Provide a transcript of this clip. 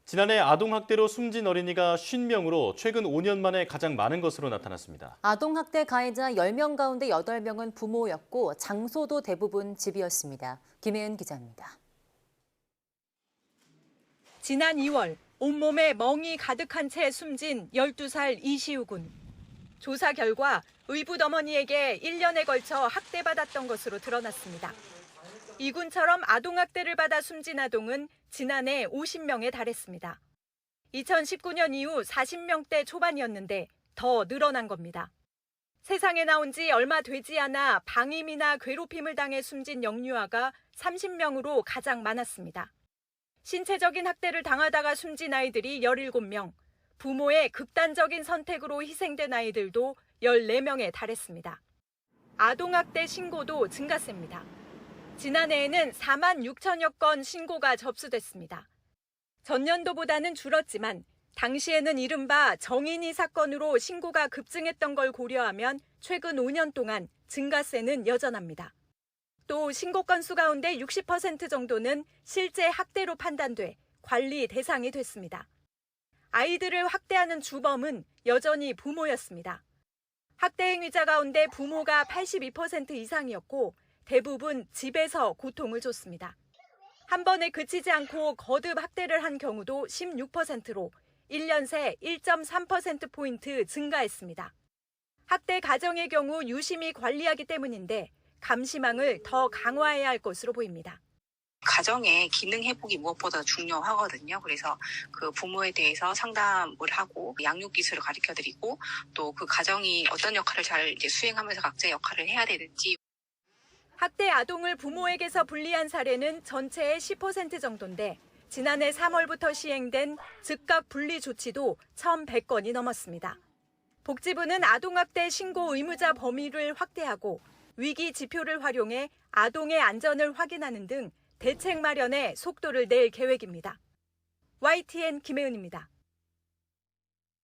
지난해 아동학대로 숨진 어린이가 50명으로 최근 5년 만에 가장 많은 것으로 나타났습니다. 아동학대 가해자 10명 가운데 8명은 부모였고 장소도 대부분 집이었습니다. 김혜은 기자입니다. 지난 2월 온몸에 멍이 가득한 채 숨진 12살 이시우 군. 조사 결과 의붓 어머니에게 1년에 걸쳐 학대받았던 것으로 드러났습니다. 이 군처럼 아동학대를 받아 숨진 아동은 지난해 50명에 달했습니다. 2019년 이후 40명대 초반이었는데 더 늘어난 겁니다. 세상에 나온 지 얼마 되지 않아 방임이나 괴롭힘을 당해 숨진 영유아가 30명으로 가장 많았습니다. 신체적인 학대를 당하다가 숨진 아이들이 17명, 부모의 극단적인 선택으로 희생된 아이들도 14명에 달했습니다. 아동학대 신고도 증가세입니다. 지난해에는 4만 6천여 건 신고가 접수됐습니다. 전년도보다는 줄었지만 당시에는 이른바 정인이 사건으로 신고가 급증했던 걸 고려하면 최근 5년 동안 증가세는 여전합니다. 또 신고 건수 가운데 60% 정도는 실제 학대로 판단돼 관리 대상이 됐습니다. 아이들을 학대하는 주범은 여전히 부모였습니다. 학대 행위자 가운데 부모가 82% 이상이었고 대부분 집에서 고통을 줬습니다. 한 번에 그치지 않고 거듭 학대를 한 경우도 16%로 1년 새 1.3%포인트 증가했습니다. 학대 가정의 경우 유심히 관리하기 때문인데 감시망을 더 강화해야 할 것으로 보입니다. 가정의 기능 회복이 무엇보다 중요하거든요. 그래서 그 부모에 대해서 상담을 하고 양육 기술을 가르쳐드리고 또 그 가정이 어떤 역할을 잘 이제 수행하면서 각자의 역할을 해야 되는지. 학대 아동을 부모에게서 분리한 사례는 전체의 10% 정도인데 지난해 3월부터 시행된 즉각 분리 조치도 1,100건이 넘었습니다. 복지부는 아동학대 신고 의무자 범위를 확대하고 위기 지표를 활용해 아동의 안전을 확인하는 등 대책 마련에 속도를 낼 계획입니다. YTN 김혜은입니다.